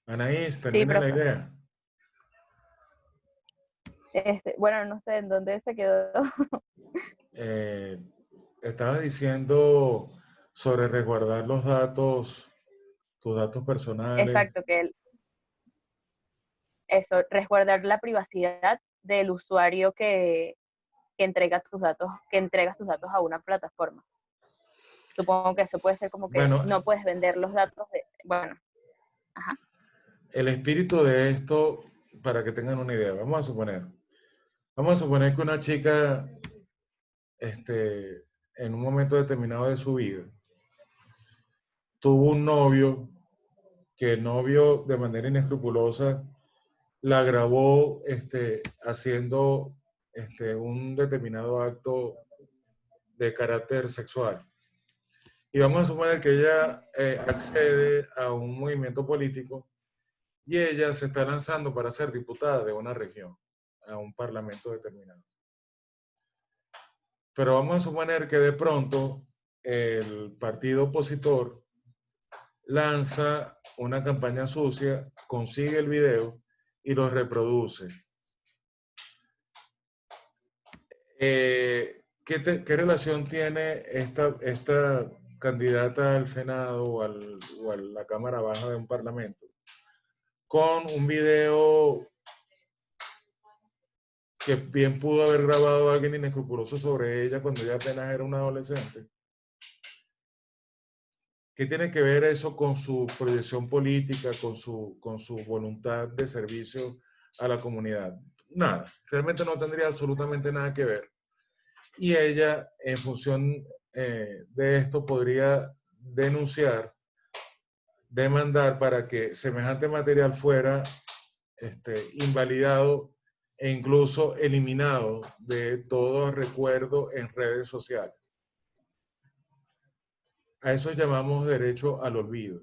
Anaís, Sí, termina la profe. idea. Bueno, no sé en dónde se quedó. Eh, Estabas diciendo sobre resguardar los datos, tus datos personales. Exacto, eso, resguardar la privacidad del usuario que entrega tus datos, que entrega sus datos a una plataforma. Supongo que eso puede ser como que Bueno, no puedes vender los datos de, bueno, ajá, el espíritu de esto, para que tengan una idea, vamos a suponer que una chica, en un momento determinado de su vida, tuvo un novio, que el novio de manera inescrupulosa la grabó, haciendo, un determinado acto de carácter sexual. Y vamos a suponer que ella accede a un movimiento político y ella se está lanzando para ser diputada de una región, a un parlamento determinado. Pero vamos a suponer que de pronto el partido opositor lanza una campaña sucia, consigue el video y lo reproduce. ¿Qué relación tiene esta candidata al Senado o a la Cámara Baja de un parlamento con un video que bien pudo haber grabado a alguien inescrupuloso sobre ella cuando ella apenas era una adolescente? ¿Qué tiene que ver eso con su proyección política, con su voluntad de servicio a la comunidad? Nada, realmente no tendría absolutamente nada que ver. Y ella, en función de esto, podría denunciar, demandar para que semejante material fuera invalidado e incluso eliminado de todo recuerdo en redes sociales. A eso llamamos derecho al olvido.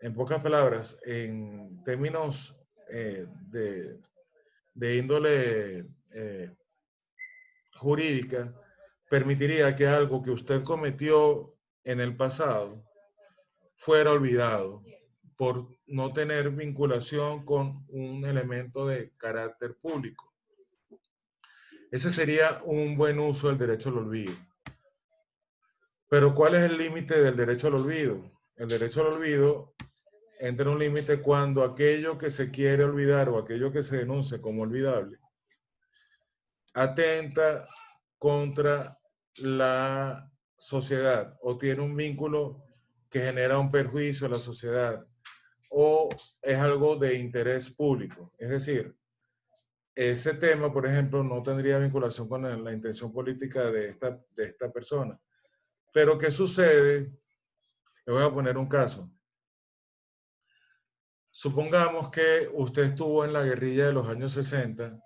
En pocas palabras, en términos de índole jurídica, permitiría que algo que usted cometió en el pasado fuera olvidado por no tener vinculación con un elemento de carácter público. Ese sería un buen uso del derecho al olvido. Pero ¿cuál es el límite del derecho al olvido? El derecho al olvido entra en un límite cuando aquello que se quiere olvidar o aquello que se denuncia como olvidable atenta contra la sociedad o tiene un vínculo que genera un perjuicio a la sociedad o es algo de interés público. Es decir, ese tema, por ejemplo, no tendría vinculación con la intención política de esta persona. Pero ¿qué sucede? Le voy a poner un caso. Supongamos que usted estuvo en la guerrilla de los años 60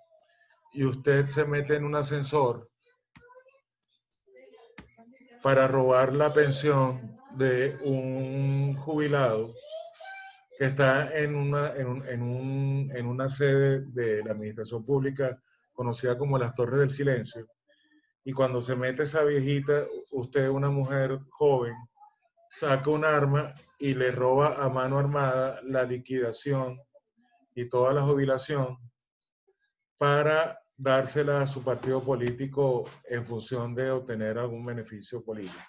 y usted se mete en un ascensor para robar la pensión de un jubilado que está en una sede de la administración pública conocida como las Torres del Silencio. Y cuando se mete esa viejita, usted, una mujer joven, saca un arma y le roba a mano armada la liquidación y toda la jubilación para dársela a su partido político en función de obtener algún beneficio político.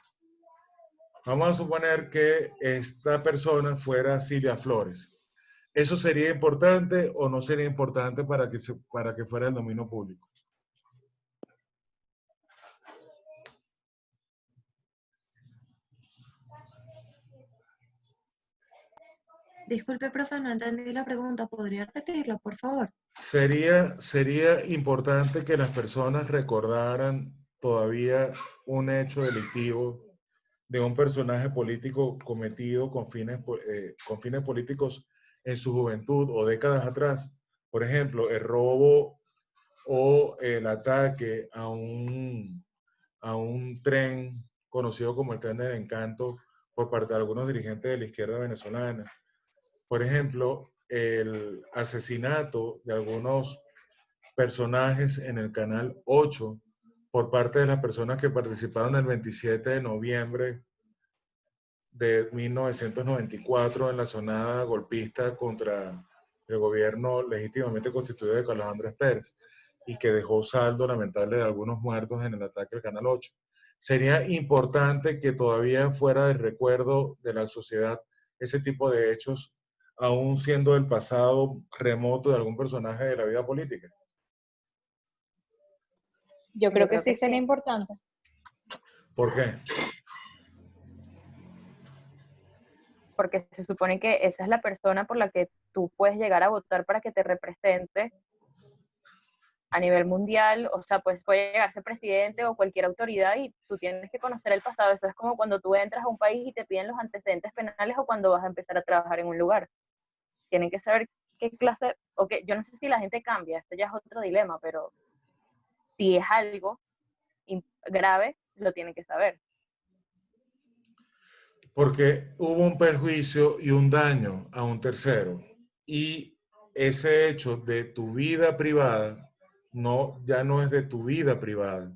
Vamos a suponer que esta persona fuera Cilia Flores. ¿Eso sería importante o no sería importante para que fuera el dominio público? Disculpe, profe, no entendí la pregunta. ¿Podría repetirla, por favor? Sería importante que las personas recordaran todavía un hecho delictivo de un personaje político cometido con fines políticos en su juventud o décadas atrás. Por ejemplo, el robo o el ataque a un tren conocido como el tren del encanto por parte de algunos dirigentes de la izquierda venezolana. Por ejemplo, el asesinato de algunos personajes en el Canal 8 por parte de las personas que participaron el 27 de noviembre de 1994 en la sonada golpista contra el gobierno legítimamente constituido de Carlos Andrés Pérez y que dejó saldo lamentable de algunos muertos en el ataque al Canal 8. Sería importante que todavía fuera del recuerdo de la sociedad ese tipo de hechos, aún siendo el pasado remoto de algún personaje de la vida política. Yo creo que sí sería importante. ¿Por qué? Porque se supone que esa es la persona por la que tú puedes llegar a votar para que te represente a nivel mundial. O sea, pues puede llegar a ser presidente o cualquier autoridad y tú tienes que conocer el pasado. Eso es como cuando tú entras a un país y te piden los antecedentes penales o cuando vas a empezar a trabajar en un lugar. Tienen que saber qué clase, o qué, yo no sé si la gente cambia, esto ya es otro dilema, pero si es algo grave, lo tienen que saber. Porque hubo un perjuicio y un daño a un tercero. Y ese hecho de tu vida privada ya no es de tu vida privada.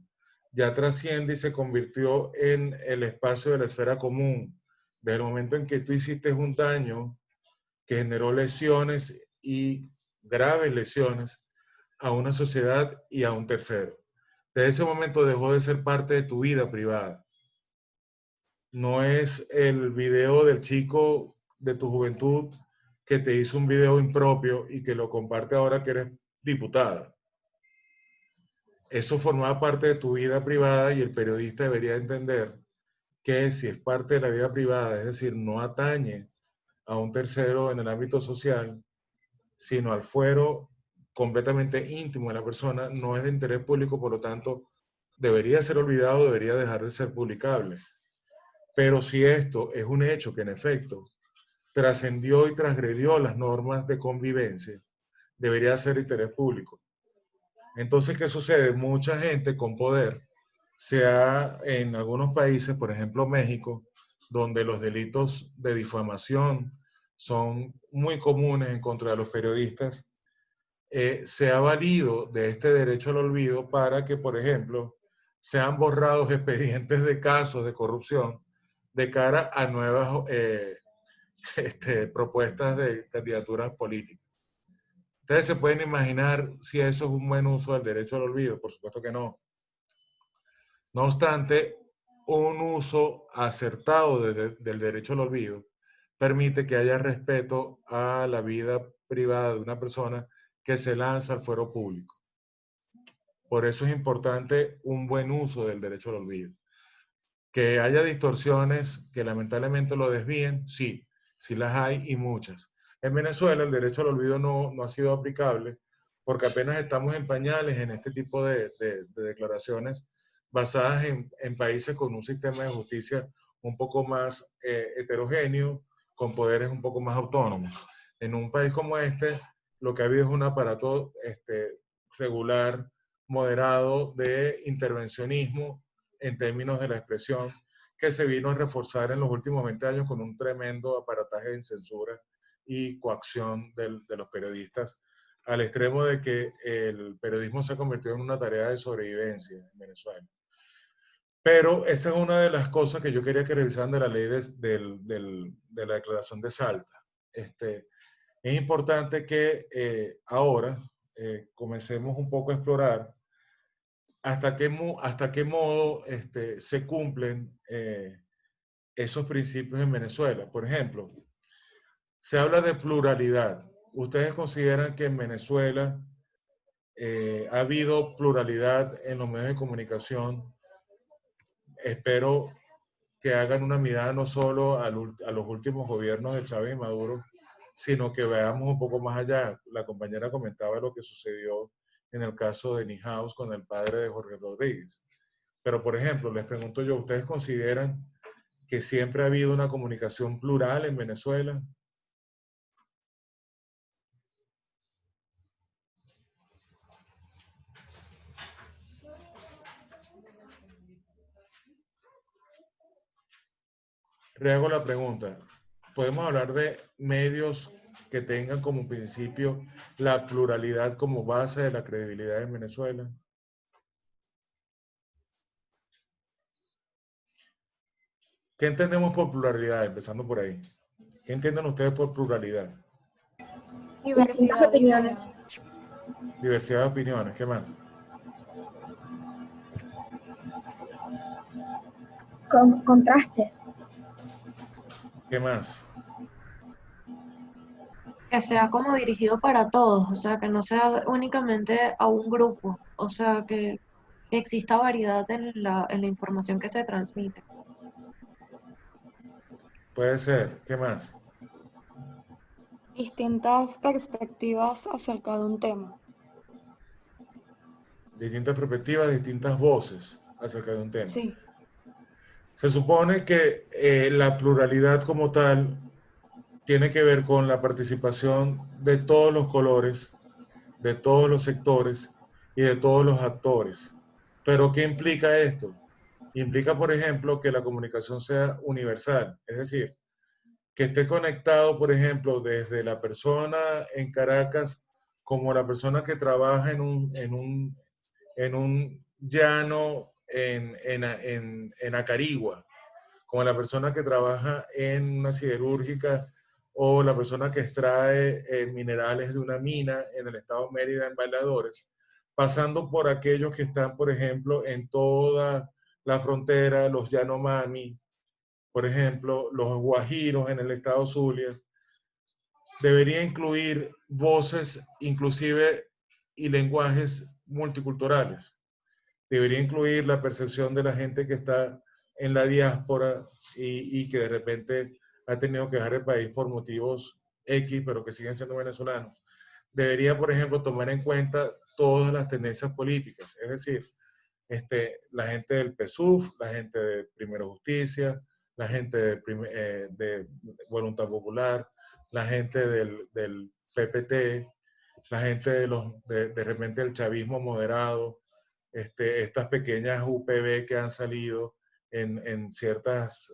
Ya trasciende y se convirtió en el espacio de la esfera común. Desde el momento en que tú hiciste un daño que generó lesiones y graves lesiones a una sociedad y a un tercero. Desde ese momento dejó de ser parte de tu vida privada. No es el video del chico de tu juventud que te hizo un video impropio y que lo comparte ahora que eres diputada. Eso formaba parte de tu vida privada y el periodista debería entender que si es parte de la vida privada, es decir, no atañe a un tercero en el ámbito social, sino al fuero completamente íntimo de la persona, no es de interés público, por lo tanto, debería ser olvidado, debería dejar de ser publicable. Pero si esto es un hecho que en efecto trascendió y transgredió las normas de convivencia, debería ser interés público. Entonces, ¿qué sucede? Mucha gente con poder, sea en algunos países, por ejemplo México, donde los delitos de difamación son muy comunes en contra de los periodistas, se ha valido de este derecho al olvido para que, por ejemplo, sean borrados expedientes de casos de corrupción de cara a nuevas propuestas de candidaturas políticas. Ustedes se pueden imaginar si eso es un buen uso del derecho al olvido, por supuesto que no. No obstante, un uso acertado del derecho al olvido permite que haya respeto a la vida privada de una persona que se lanza al fuero público. Por eso es importante un buen uso del derecho al olvido. Que haya distorsiones que lamentablemente lo desvíen, sí, sí las hay y muchas. En Venezuela el derecho al olvido no ha sido aplicable porque apenas estamos en pañales en este tipo de declaraciones basadas en países con un sistema de justicia un poco más heterogéneo, con poderes un poco más autónomos. En un país como este, lo que ha habido es un aparato regular, moderado de intervencionismo en términos de la expresión, que se vino a reforzar en los últimos 20 años con un tremendo aparataje de censura y coacción de los periodistas, al extremo de que el periodismo se ha convertido en una tarea de sobrevivencia en Venezuela. Pero esa es una de las cosas que yo quería que revisaran de la ley de la declaración de Salta. Es importante que ahora comencemos un poco a explorar hasta qué modo se cumplen esos principios en Venezuela. Por ejemplo, se habla de pluralidad. ¿Ustedes consideran que en Venezuela ha habido pluralidad en los medios de comunicación? Espero que hagan una mirada no solo a los últimos gobiernos de Chávez y Maduro, sino que veamos un poco más allá. La compañera comentaba lo que sucedió en el caso de Nihaus con el padre de Jorge Rodríguez. Pero, por ejemplo, les pregunto yo, ¿ustedes consideran que siempre ha habido una comunicación plural en Venezuela? Rehago la pregunta. ¿Podemos hablar de medios que tengan como principio la pluralidad como base de la credibilidad en Venezuela? ¿Qué entendemos por pluralidad? Empezando por ahí. ¿Qué entienden ustedes por pluralidad? Diversidad de ideas. Diversidad de opiniones. ¿Qué más? Con contrastes. ¿Qué más? Que sea como dirigido para todos, o sea, que no sea únicamente a un grupo, o sea, que exista variedad en la información que se transmite. Puede ser. ¿Qué más? Distintas perspectivas acerca de un tema. Distintas perspectivas, distintas voces acerca de un tema. Sí. Se supone que la pluralidad como tal tiene que ver con la participación de todos los colores, de todos los sectores y de todos los actores. Pero ¿qué implica esto? Implica, por ejemplo, que la comunicación sea universal, es decir, que esté conectado, por ejemplo, desde la persona en Caracas como la persona que trabaja en un llano en Acarigua, como la persona que trabaja en una siderúrgica o la persona que extrae minerales de una mina en el estado Mérida, en Bailadores, pasando por aquellos que están, por ejemplo, en toda la frontera, los Yanomami, por ejemplo, los Guajiros en el estado Zulia. Debería incluir voces inclusive y lenguajes multiculturales. Debería incluir la percepción de la gente que está en la diáspora y que de repente ha tenido que dejar el país por motivos X, pero que siguen siendo venezolanos. Debería, por ejemplo, tomar en cuenta todas las tendencias políticas, es decir, la gente del PSUV, la gente de Primero Justicia, la gente de Voluntad Popular, la gente del PPT, la gente de repente del chavismo moderado, estas pequeñas UPB que han salido en ciertas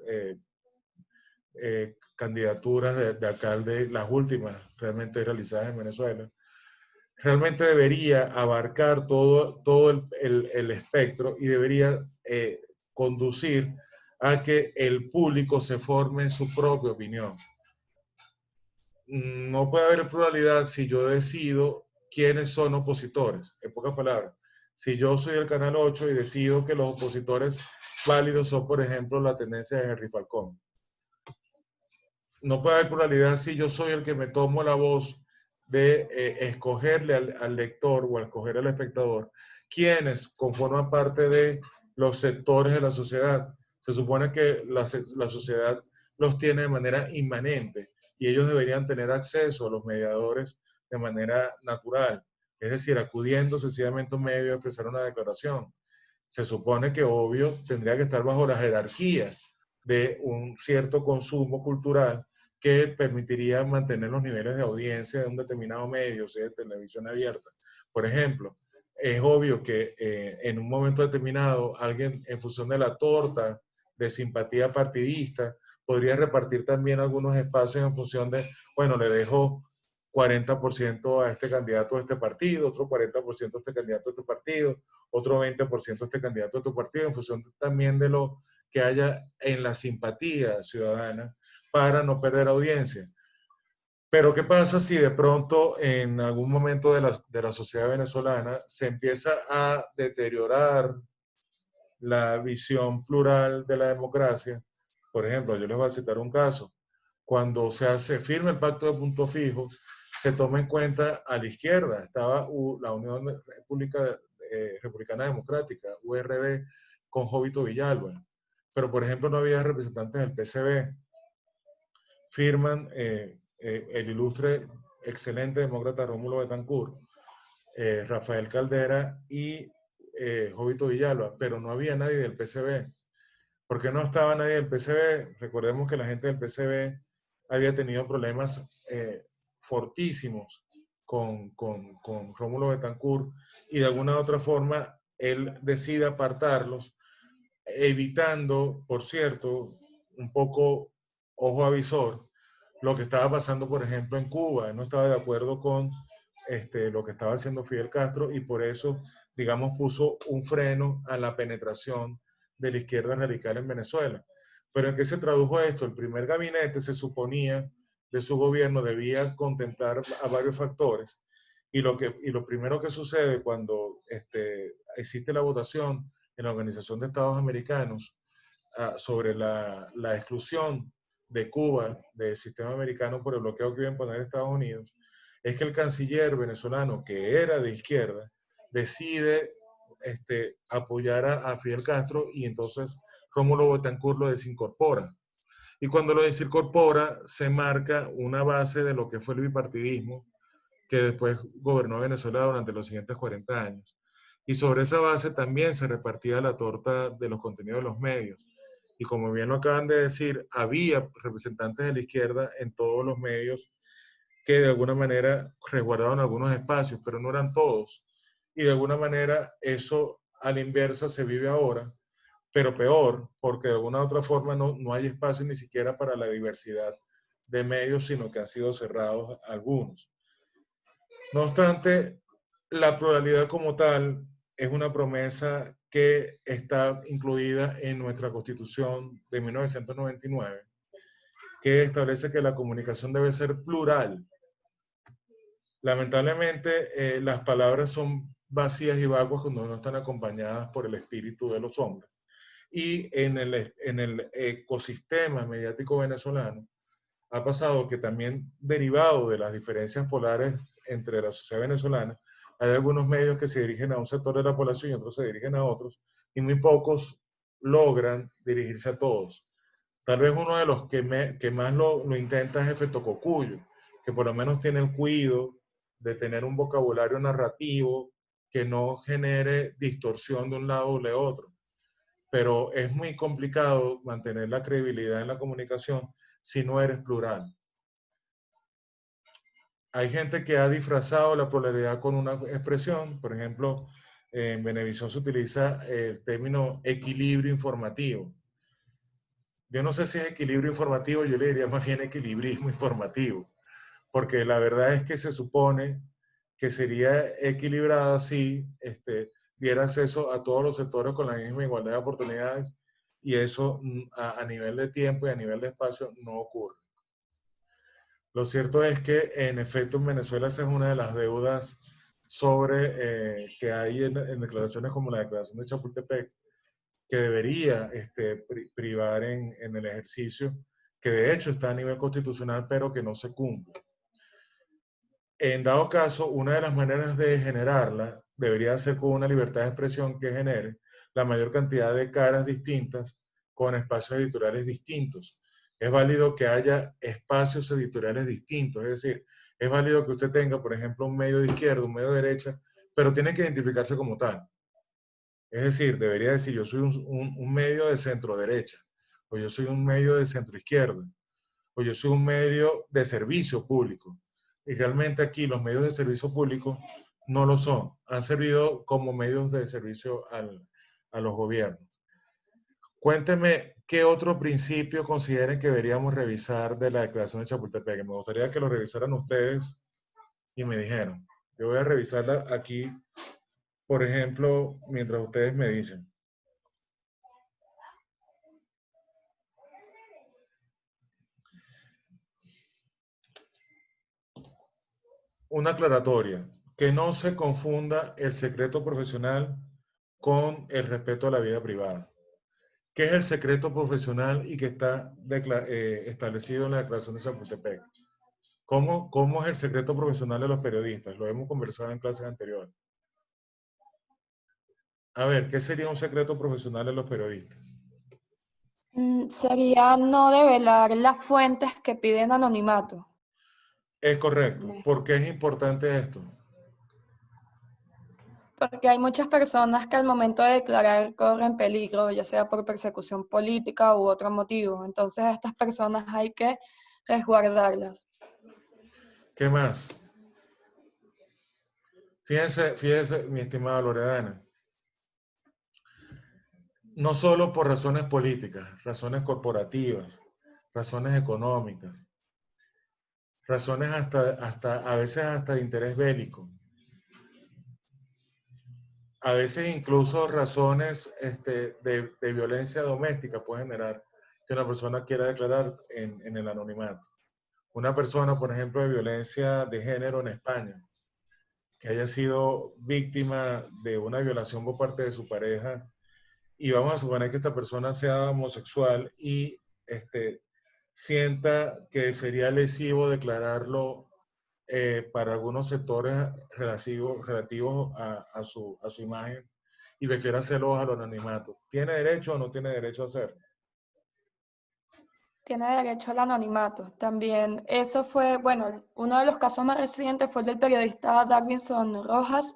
candidaturas de alcalde, las últimas realmente realizadas en Venezuela, realmente debería abarcar todo el espectro y debería conducir a que el público se forme su propia opinión. No puede haber pluralidad si yo decido quiénes son opositores. En pocas palabras, si yo soy el Canal 8 y decido que los opositores válidos son, por ejemplo, la tendencia de Henry Falcón. No puede haber pluralidad si yo soy el que me tomo la voz de escogerle al lector o a escoger al espectador quienes conforman parte de los sectores de la sociedad. Se supone que la sociedad los tiene de manera inmanente y ellos deberían tener acceso a los mediadores de manera natural, es decir, acudiendo sencillamente a un medio a expresar una declaración. Se supone que, obvio, tendría que estar bajo la jerarquía de un cierto consumo cultural que permitiría mantener los niveles de audiencia de un determinado medio, sea de televisión abierta. Por ejemplo, es obvio que en un momento determinado alguien, en función de la torta de simpatía partidista, podría repartir también algunos espacios en función de, bueno, le dejo 40% a este candidato de este partido, otro 40% a este candidato de este partido, otro 20% a este candidato de este partido, en función también de lo que haya en la simpatía ciudadana para no perder audiencia. Pero ¿qué pasa si de pronto en algún momento de la sociedad venezolana se empieza a deteriorar la visión plural de la democracia? Por ejemplo, yo les voy a citar un caso. Cuando se firma el pacto de punto fijo, se toma en cuenta a la izquierda. Estaba la Unión Republicana Democrática, URD, con Jovito Villalba. Pero, por ejemplo, no había representantes del PCB. Firman el ilustre, excelente demócrata Rómulo Betancourt, Rafael Caldera y Jovito Villalba, pero no había nadie del PCB. ¿Por qué no estaba nadie del PCB? Recordemos que la gente del PCB había tenido problemas fortísimos con Rómulo Betancourt y de alguna u otra forma él decide apartarlos, evitando, por cierto, un poco ojo avisor, lo que estaba pasando, por ejemplo, en Cuba. Él no estaba de acuerdo con lo que estaba haciendo Fidel Castro y por eso, digamos, puso un freno a la penetración de la izquierda radical en Venezuela. ¿Pero en qué se tradujo esto? El primer gabinete se suponía de su gobierno debía contemplar a varios factores y lo primero que sucede cuando existe la votación en la Organización de Estados Americanos sobre la exclusión de Cuba del sistema americano por el bloqueo que iba a imponer Estados Unidos, es que el canciller venezolano, que era de izquierda, decide apoyar a Fidel Castro y entonces Rómulo Betancourt lo desincorpora. Y cuando lo desincorpora, se marca una base de lo que fue el bipartidismo, que después gobernó Venezuela durante los siguientes 40 años. Y sobre esa base también se repartía la torta de los contenidos de los medios. Y como bien lo acaban de decir, había representantes de la izquierda en todos los medios que de alguna manera resguardaban algunos espacios, pero no eran todos. Y de alguna manera eso a la inversa se vive ahora, pero peor, porque de alguna u otra forma no hay espacio ni siquiera para la diversidad de medios, sino que han sido cerrados algunos. No obstante, la pluralidad como tal es una promesa que está incluida en nuestra Constitución de 1999, que establece que la comunicación debe ser plural. Lamentablemente, las palabras son vacías y vacuas cuando no están acompañadas por el espíritu de los hombres. Y en el ecosistema mediático venezolano ha pasado que también derivado de las diferencias polares entre la sociedad venezolana, hay algunos medios que se dirigen a un sector de la población y otros se dirigen a otros, y muy pocos logran dirigirse a todos. Tal vez uno de los que más lo intenta es Efecto Cocuyo, que por lo menos tiene el cuidado de tener un vocabulario narrativo que no genere distorsión de un lado o de otro. Pero es muy complicado mantener la credibilidad en la comunicación si no eres plural. Hay gente que ha disfrazado la pluralidad con una expresión, por ejemplo, en Venevisión se utiliza el término equilibrio informativo. Yo no sé si es equilibrio informativo, yo le diría más bien equilibrismo informativo, porque la verdad es que se supone que sería equilibrada si diera acceso a todos los sectores con la misma igualdad de oportunidades, y eso a nivel de tiempo y a nivel de espacio no ocurre. Lo cierto es que, en efecto, en Venezuela esa es una de las deudas que hay en declaraciones como la declaración de Chapultepec, que debería privar en el ejercicio, que de hecho está a nivel constitucional, pero que no se cumple. En dado caso, una de las maneras de generarla debería ser con una libertad de expresión que genere la mayor cantidad de caras distintas con espacios editoriales distintos. Es válido que haya espacios editoriales distintos, es decir, es válido que usted tenga, por ejemplo, un medio de izquierda, un medio de derecha, pero tiene que identificarse como tal. Es decir, debería decir, yo soy un medio de centro derecha, o yo soy un medio de centro izquierda, o yo soy un medio de servicio público. Y realmente aquí los medios de servicio público no lo son. Han servido como medios de servicio a los gobiernos. Cuénteme, ¿qué otro principio consideren que deberíamos revisar de la Declaración de Chapultepec? Me gustaría que lo revisaran ustedes y me dijeran. Yo voy a revisarla aquí, por ejemplo, mientras ustedes me dicen. Una aclaratoria, que no se confunda el secreto profesional con el respeto a la vida privada. ¿Qué es el secreto profesional y que está establecido en la Declaración de Chapultepec? ¿Cómo es el secreto profesional de los periodistas? Lo hemos conversado en clases anteriores. A ver, ¿qué sería un secreto profesional de los periodistas? Sería no develar las fuentes que piden anonimato. Es correcto. ¿Por qué es importante esto? Porque hay muchas personas que al momento de declarar corren peligro, ya sea por persecución política u otro motivo. Entonces a estas personas hay que resguardarlas. ¿Qué más? Fíjense, mi estimada Loredana. No solo por razones políticas, razones corporativas, razones económicas, razones a veces hasta de interés bélico. A veces incluso razones de violencia doméstica pueden generar que una persona quiera declarar en el anonimato. Una persona, por ejemplo, de violencia de género en España, que haya sido víctima de una violación por parte de su pareja, y vamos a suponer que esta persona sea homosexual y sienta que sería lesivo declararlo para algunos sectores relativos a su imagen y prefiere hacerlo al anonimato. ¿Tiene derecho o no tiene derecho a hacerlo? Tiene derecho al anonimato. También eso fue, bueno, uno de los casos más recientes fue el del periodista Darwinson Rojas,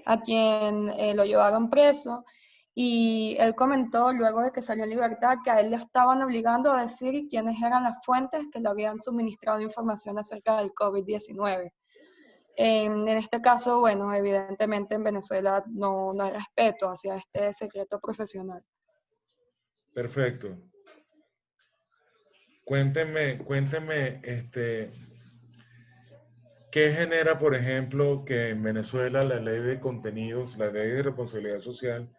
a quien lo llevaron preso, y él comentó luego de que salió en libertad que a él le estaban obligando a decir quiénes eran las fuentes que le habían suministrado información acerca del COVID-19. En este caso, bueno, evidentemente en Venezuela no hay respeto hacia este secreto profesional. Perfecto. Cuénteme, ¿qué genera, por ejemplo, que en Venezuela la ley de contenidos, la ley de responsabilidad social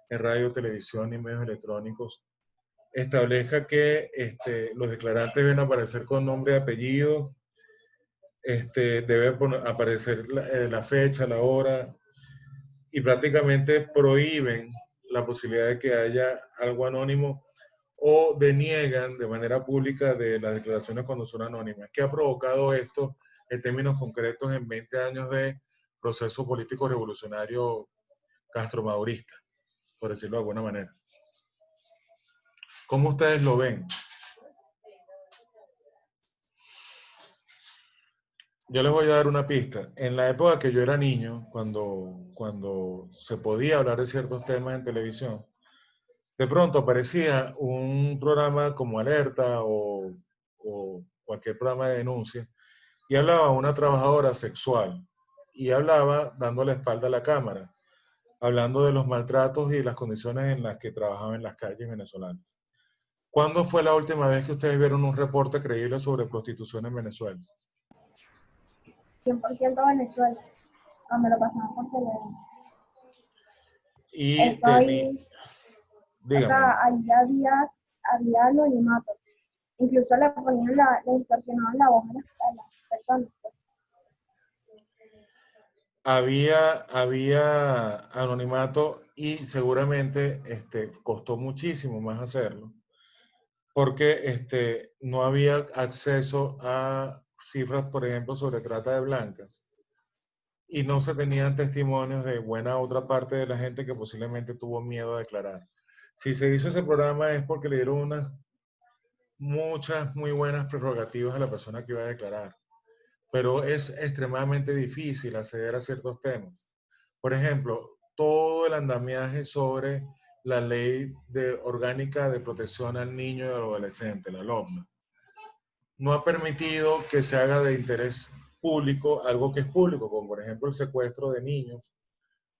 en radio, televisión y medios electrónicos establezca que los declarantes deben aparecer con nombre y apellido, debe aparecer la fecha, la hora, y prácticamente prohíben la posibilidad de que haya algo anónimo o deniegan de manera pública de las declaraciones cuando son anónimas? ¿Qué ha provocado esto en términos concretos en 20 años de proceso político revolucionario castromadurista, por decirlo de alguna manera? ¿Cómo ustedes lo ven? Yo les voy a dar una pista. En la época que yo era niño, cuando se podía hablar de ciertos temas en televisión, de pronto aparecía un programa como Alerta o cualquier programa de denuncia y hablaba una trabajadora sexual y hablaba dando la espalda a la cámara, hablando de los maltratos y las condiciones en las que trabajaba en las calles venezolanas. ¿Cuándo fue la última vez que ustedes vieron un reporte creíble sobre prostitución en Venezuela? 100% Venezuela. Me lo pasaban por teléfono. Y O sea, ahí había anonimato. Incluso le ponían le distorsionaban la voz a las personas. Había anonimato y seguramente costó muchísimo más hacerlo porque no había acceso a cifras, por ejemplo, sobre trata de blancas y no se tenían testimonios de buena otra parte de la gente que posiblemente tuvo miedo a declarar. Si se hizo ese programa es porque le dieron muchas muy buenas prerrogativas a la persona que iba a declarar, pero es extremadamente difícil acceder a ciertos temas. Por ejemplo, todo el andamiaje sobre la ley orgánica de protección al niño y al adolescente, la LOMNA, no ha permitido que se haga de interés público algo que es público, como por ejemplo el secuestro de niños,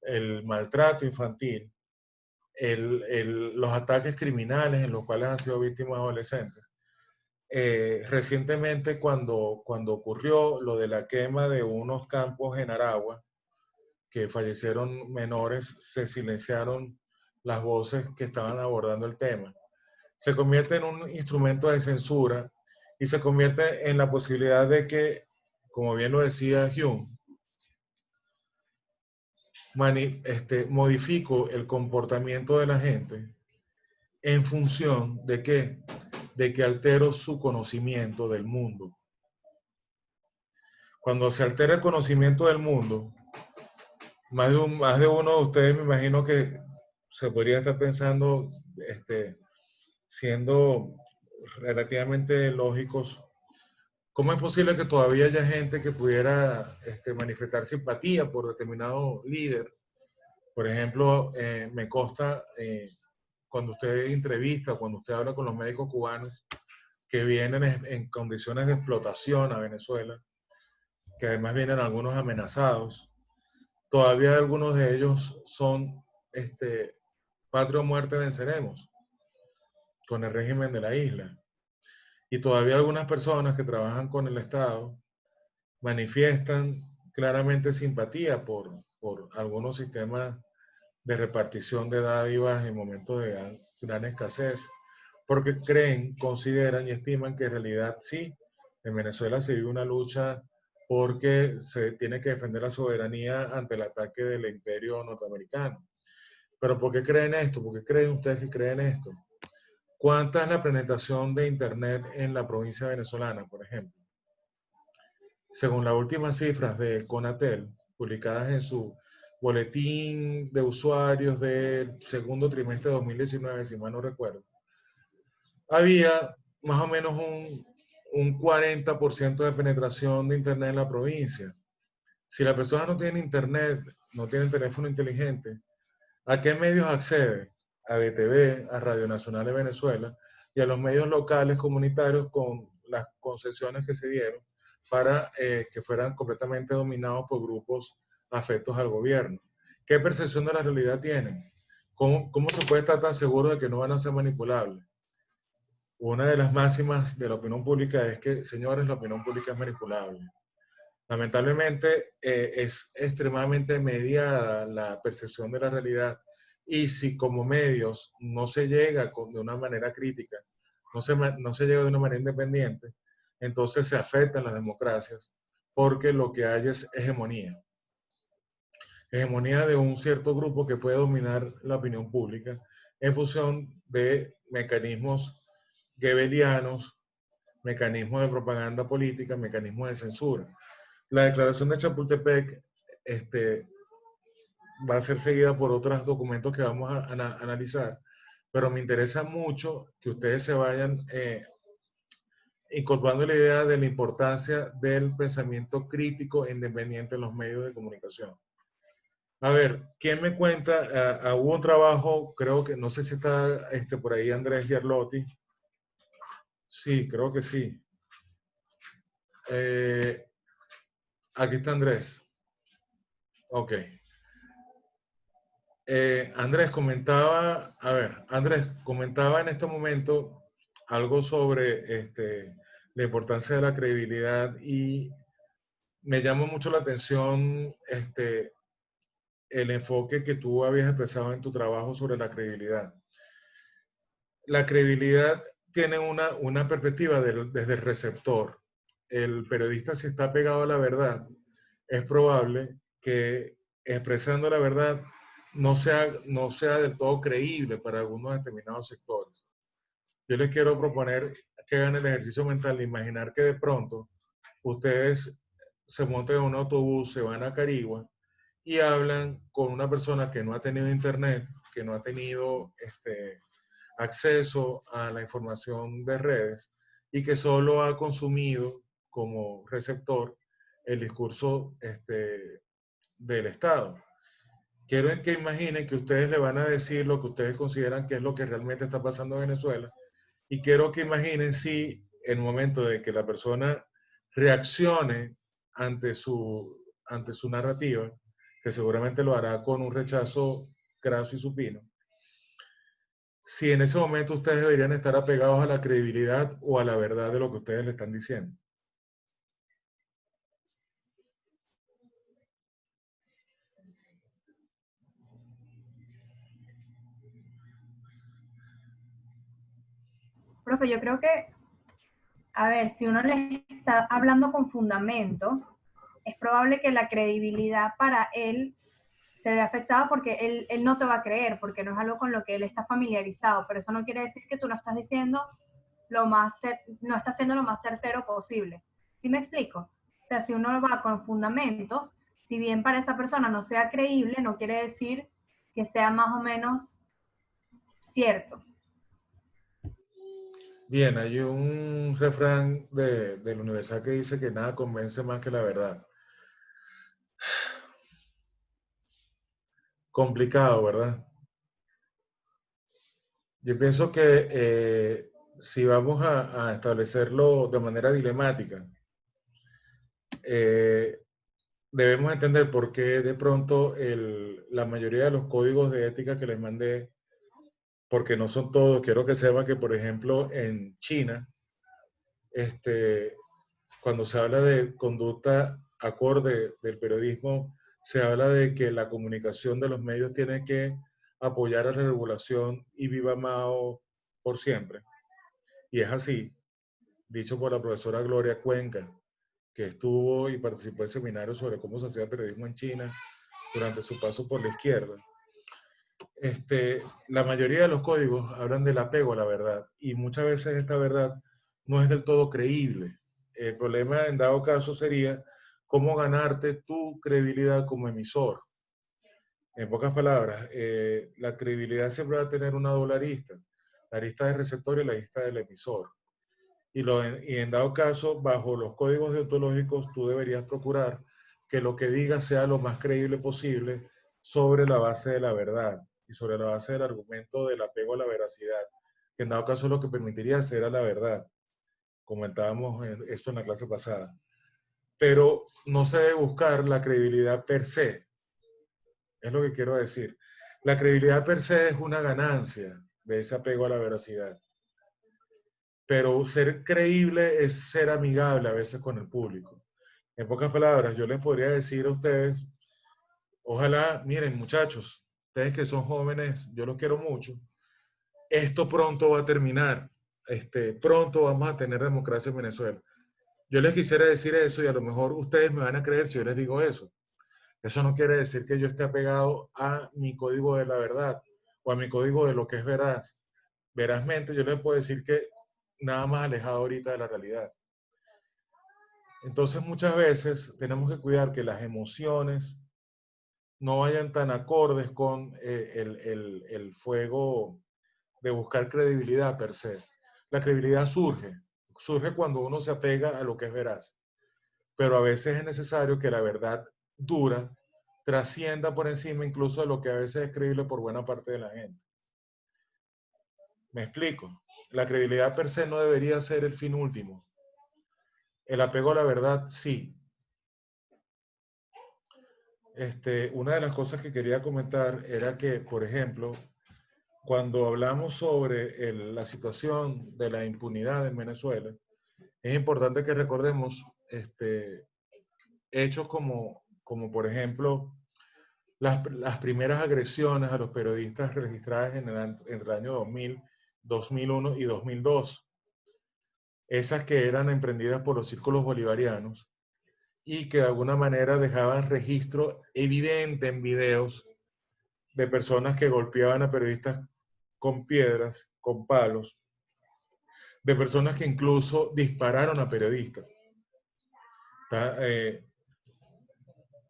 el maltrato infantil, los ataques criminales en los cuales han sido víctimas adolescentes. Recientemente cuando ocurrió lo de la quema de unos campos en Aragua, que fallecieron menores, se silenciaron las voces que estaban abordando el tema. Se convierte en un instrumento de censura y se convierte en la posibilidad de que, como bien lo decía Hume, modifico el comportamiento de la gente en función de ¿qué? De que altero su conocimiento del mundo. Cuando se altera el conocimiento del mundo, más de uno de ustedes me imagino que se podría estar pensando, siendo relativamente lógicos, ¿cómo es posible que todavía haya gente que pudiera manifestar simpatía por determinado líder? Por ejemplo, me consta cuando usted entrevista, cuando usted habla con los médicos cubanos que vienen en condiciones de explotación a Venezuela, que además vienen algunos amenazados, todavía algunos de ellos son patria o muerte venceremos con el régimen de la isla. Y todavía algunas personas que trabajan con el Estado manifiestan claramente simpatía por algunos sistemas de repartición de dádivas en momentos de gran escasez, porque creen, consideran y estiman que en realidad sí, en Venezuela se vive una lucha porque se tiene que defender la soberanía ante el ataque del imperio norteamericano. ¿Pero por qué creen esto? ¿Por qué creen ustedes que creen esto? ¿Cuánta es la penetración de Internet en la provincia venezolana, por ejemplo? Según las últimas cifras de Conatel, publicadas en su boletín de usuarios del segundo trimestre de 2019, si mal no recuerdo, había más o menos un 40% de penetración de Internet en la provincia. Si la persona no tiene Internet, no tiene teléfono inteligente, ¿a qué medios accede? A BTV, a Radio Nacional de Venezuela y a los medios locales comunitarios con las concesiones que se dieron para que fueran completamente dominados por grupos afectos al gobierno. ¿Qué percepción de la realidad tienen? ¿Cómo se puede estar tan seguro de que no van a ser manipulables? Una de las máximas de la opinión pública es que, señores, la opinión pública es manipulable. Lamentablemente es extremadamente mediada la percepción de la realidad y si como medios no se llega de una manera crítica, no se llega de una manera independiente, entonces se afectan las democracias porque lo que hay es hegemonía. Hegemonía de un cierto grupo que puede dominar la opinión pública en función de mecanismos goebbelianos, mecanismos de propaganda política, mecanismos de censura. La declaración de Chapultepec va a ser seguida por otros documentos que vamos a analizar, pero me interesa mucho que ustedes se vayan incorporando la idea de la importancia del pensamiento crítico e independiente en los medios de comunicación. A ver, ¿quién me cuenta? Hubo un trabajo, creo que, no sé si está por ahí Andrés Giarlotti. Sí, creo que sí. Aquí está Andrés. Ok. Andrés comentaba en este momento algo sobre la importancia de la credibilidad y me llamó mucho la atención el enfoque que tú habías expresado en tu trabajo sobre la credibilidad. La credibilidad tiene una perspectiva desde el receptor. El periodista, si está pegado a la verdad, es probable que expresando la verdad no sea del todo creíble para algunos determinados sectores. Yo les quiero proponer que hagan el ejercicio mental de imaginar que de pronto ustedes se montan en un autobús, se van a Carigua y hablan con una persona que no ha tenido internet, que no ha tenido acceso a la información de redes y que solo ha consumido como receptor el discurso del Estado. Quiero que imaginen que ustedes le van a decir lo que ustedes consideran que es lo que realmente está pasando en Venezuela y quiero que imaginen si en el momento de que la persona reaccione ante su narrativa, que seguramente lo hará con un rechazo craso y supino, si en ese momento ustedes deberían estar apegados a la credibilidad o a la verdad de lo que ustedes le están diciendo. Profe, yo creo que, a ver, si uno le está hablando con fundamento, es probable que la credibilidad para él se ve afectada porque él no te va a creer, porque no es algo con lo que él está familiarizado, pero eso no quiere decir que tú no estás diciendo no estás siendo lo más certero posible. ¿Sí me explico? O sea, si uno va con fundamentos, si bien para esa persona no sea creíble, no quiere decir que sea más o menos cierto. Bien, hay un refrán de la universidad que dice que nada convence más que la verdad. Complicado, ¿verdad? Yo pienso que si vamos a establecerlo de manera dilemática, debemos entender por qué de pronto la mayoría de los códigos de ética que les mandé, porque no son todos, quiero que sepan que, por ejemplo, en China, cuando se habla de conducta acorde del periodismo, se habla de que la comunicación de los medios tiene que apoyar a la regulación y viva Mao por siempre. Y es así, dicho por la profesora Gloria Cuenca, que estuvo y participó en seminarios sobre cómo se hacía periodismo en China durante su paso por la izquierda. La mayoría de los códigos hablan del apego a la verdad, y muchas veces esta verdad no es del todo creíble. El problema en dado caso sería cómo ganarte tu credibilidad como emisor. En pocas palabras, la credibilidad siempre va a tener una doble arista, la arista del receptor y la arista del emisor. Y en dado caso, bajo los códigos deontológicos, tú deberías procurar que lo que digas sea lo más creíble posible sobre la base de la verdad y sobre la base del argumento del apego a la veracidad, que en dado caso es lo que permitiría hacer a la verdad. Comentábamos esto en la clase pasada. Pero no se debe buscar la credibilidad per se, es lo que quiero decir. La credibilidad per se es una ganancia de ese apego a la veracidad. Pero ser creíble es ser amigable a veces con el público. En pocas palabras, yo les podría decir a ustedes, ojalá, miren muchachos, ustedes que son jóvenes, yo los quiero mucho, esto pronto va a terminar, pronto vamos a tener democracia en Venezuela. Yo les quisiera decir eso y a lo mejor ustedes me van a creer si yo les digo eso. Eso no quiere decir que yo esté apegado a mi código de la verdad o a mi código de lo que es veraz. Verazmente, yo les puedo decir que nada más alejado ahorita de la realidad. Entonces, muchas veces tenemos que cuidar que las emociones no vayan tan acordes con el fuego de buscar credibilidad per se. La credibilidad surge cuando uno se apega a lo que es veraz. Pero a veces es necesario que la verdad dura trascienda por encima incluso de lo que a veces es creíble por buena parte de la gente. ¿Me explico? La credibilidad per se no debería ser el fin último. El apego a la verdad, sí. Una de las cosas que quería comentar era que, por ejemplo, cuando hablamos sobre la situación de la impunidad en Venezuela, es importante que recordemos hechos como por ejemplo, las primeras agresiones a los periodistas registradas entre el año 2000, 2001 y 2002. Esas que eran emprendidas por los círculos bolivarianos y que de alguna manera dejaban registro evidente en videos de personas que golpeaban a periodistas con piedras, con palos, de personas que incluso dispararon a periodistas.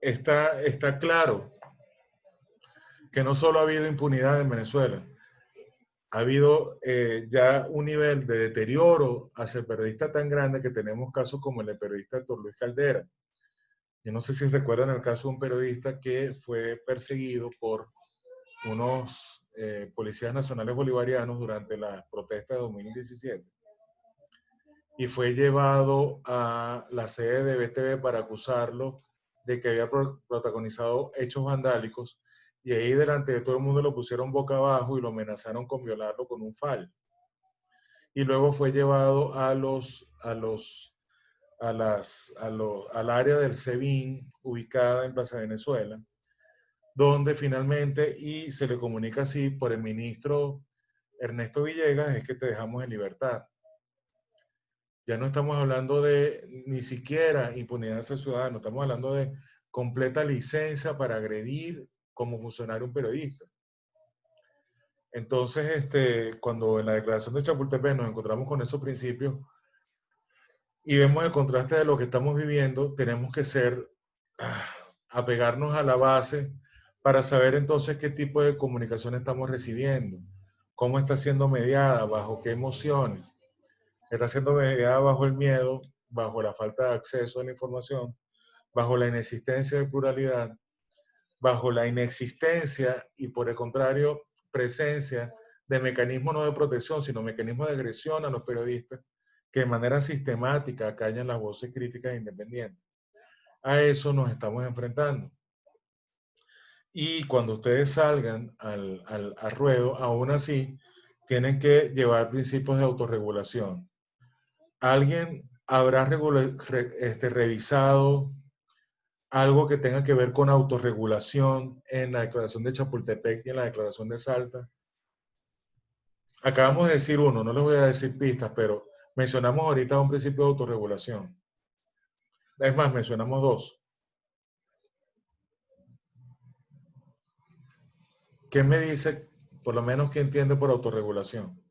Está claro que no solo ha habido impunidad en Venezuela, ha habido ya un nivel de deterioro hacia el periodista tan grande que tenemos casos como el del periodista Héctor Luis Caldera. Yo no sé si recuerdan el caso de un periodista que fue perseguido por unos policías nacionales bolivarianos durante las protestas de 2017 y fue llevado a la sede de BTV para acusarlo de que había protagonizado hechos vandálicos, y ahí delante de todo el mundo lo pusieron boca abajo y lo amenazaron con violarlo con un fal. Y luego fue llevado al área del SEBIN, ubicada en Plaza Venezuela, donde finalmente, y se le comunica así por el ministro Ernesto Villegas, es que te dejamos en libertad. Ya no estamos hablando de ni siquiera impunidad hacia el ciudadano, estamos hablando de completa licencia para agredir como funcionario un periodista. Entonces, cuando en la declaración de Chapultepec nos encontramos con esos principios y vemos el contraste de lo que estamos viviendo, tenemos que apegarnos a la base para saber entonces qué tipo de comunicación estamos recibiendo, cómo está siendo mediada, bajo qué emociones. Está siendo mediada bajo el miedo, bajo la falta de acceso a la información, bajo la inexistencia de pluralidad, bajo la inexistencia y por el contrario, presencia de mecanismos no de protección, sino mecanismos de agresión a los periodistas que de manera sistemática callan las voces críticas e independientes. A eso nos estamos enfrentando. Y cuando ustedes salgan al ruedo, aún así, tienen que llevar principios de autorregulación. ¿Alguien habrá revisado algo que tenga que ver con autorregulación en la declaración de Chapultepec y en la declaración de Salta? Acabamos de decir uno, no les voy a decir pistas, pero mencionamos ahorita un principio de autorregulación. Es más, mencionamos dos. ¿Qué me dice, por lo menos, qué entiende por autorregulación?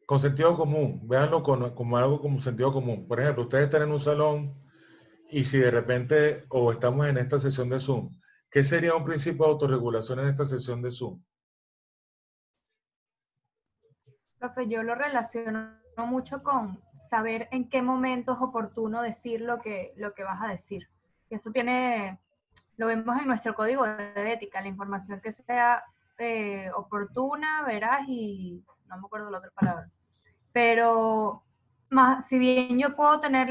Con sentido común, véanlo como algo como sentido común. Por ejemplo, ustedes están en un salón y si de repente, o estamos en esta sesión de Zoom, ¿qué sería un principio de autorregulación en esta sesión de Zoom? Profe, yo lo relaciono mucho con saber en qué momento es oportuno decir lo que vas a decir. Y eso lo vemos en nuestro código de ética, la información que sea oportuna, veraz y no me acuerdo la otra palabra. Pero más, si bien yo puedo tener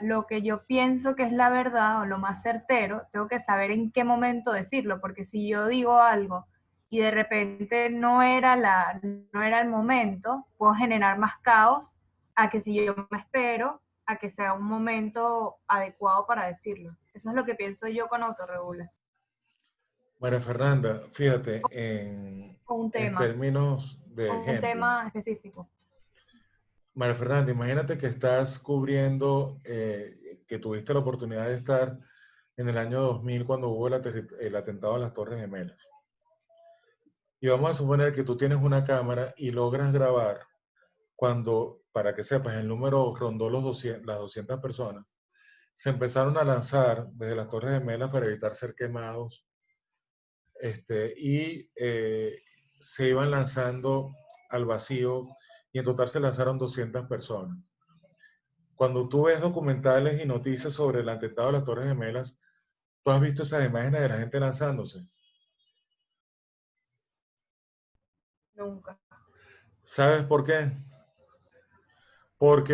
lo que yo pienso que es la verdad o lo más certero, tengo que saber en qué momento decirlo, porque si yo digo algo y de repente no era el momento, puedo generar más caos a que si yo me espero a que sea un momento adecuado para decirlo. Eso es lo que pienso yo con autorregulación. María Fernanda, fíjate, en términos de ejemplos. Un tema específico. María Fernanda, imagínate que estás cubriendo, que tuviste la oportunidad de estar en el año 2000 cuando hubo el atentado a las Torres Gemelas. Y vamos a suponer que tú tienes una cámara y logras grabar cuando, para que sepas, el número rondó las 200 personas. Se empezaron a lanzar desde las Torres Gemelas para evitar ser quemados. Se iban lanzando al vacío y en total se lanzaron 200 personas. Cuando tú ves documentales y noticias sobre el atentado de las Torres Gemelas, ¿tú has visto esas imágenes de la gente lanzándose? Nunca. ¿Sabes por qué? Porque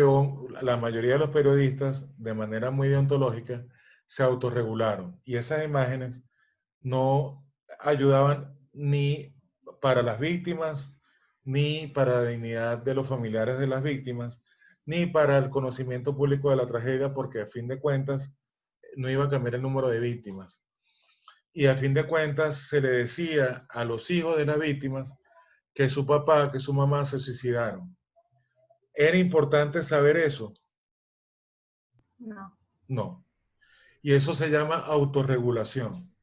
la mayoría de los periodistas, de manera muy deontológica, se autorregularon. Y esas imágenes no ayudaban ni para las víctimas, ni para la dignidad de los familiares de las víctimas, ni para el conocimiento público de la tragedia, porque a fin de cuentas no iba a cambiar el número de víctimas. Y a fin de cuentas se le decía a los hijos de las víctimas que su papá, que su mamá se suicidaron. ¿Era importante saber eso? No. No. Y eso se llama autorregulación.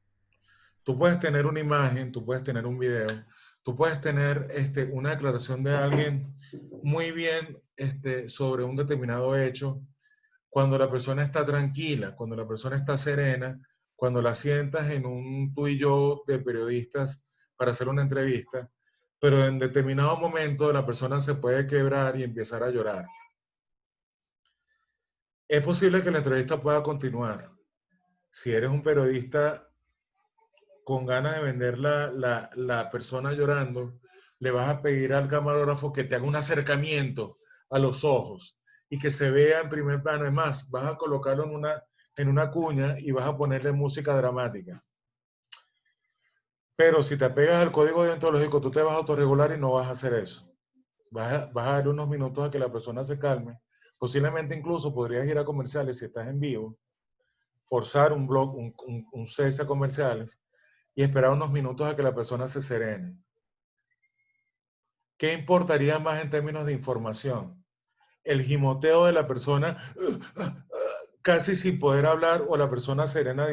Tú puedes tener una imagen, tú puedes tener un video, tú puedes tener una declaración de alguien muy bien sobre un determinado hecho, cuando la persona está tranquila, cuando la persona está serena, cuando la sientas en un tú y yo de periodistas para hacer una entrevista, pero en determinado momento la persona se puede quebrar y empezar a llorar. Es posible que la entrevista pueda continuar. Si eres un periodista con ganas de vender la persona llorando, le vas a pedir al camarógrafo que te haga un acercamiento a los ojos y que se vea en primer plano. Es más, vas a colocarlo en una cuña y vas a ponerle música dramática. Pero si te apegas al código deontológico, tú te vas a autorregular y no vas a hacer eso. Vas a darle unos minutos a que la persona se calme. Posiblemente incluso podrías ir a comerciales si estás en vivo, forzar un cese a comerciales y esperar unos minutos a que la persona se serene. ¿Qué importaría más en términos de información? El gimoteo de la persona casi sin poder hablar o la persona serena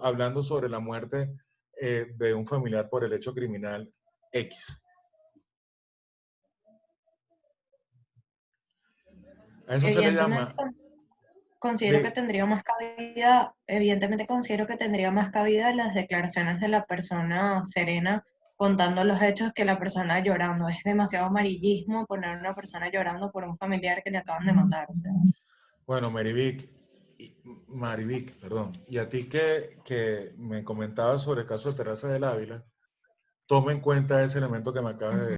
hablando sobre la muerte de un familiar por el hecho criminal X. A eso se le llama... Considero que tendría más cabida, evidentemente considero que tendría más cabida las declaraciones de la persona serena contando los hechos que la persona llorando. Es demasiado amarillismo poner a una persona llorando por un familiar que le acaban de matar. O sea. Bueno, Marivic, perdón. Y a ti que me comentabas sobre el caso de Teresa del Ávila, toma en cuenta ese elemento que me acabas de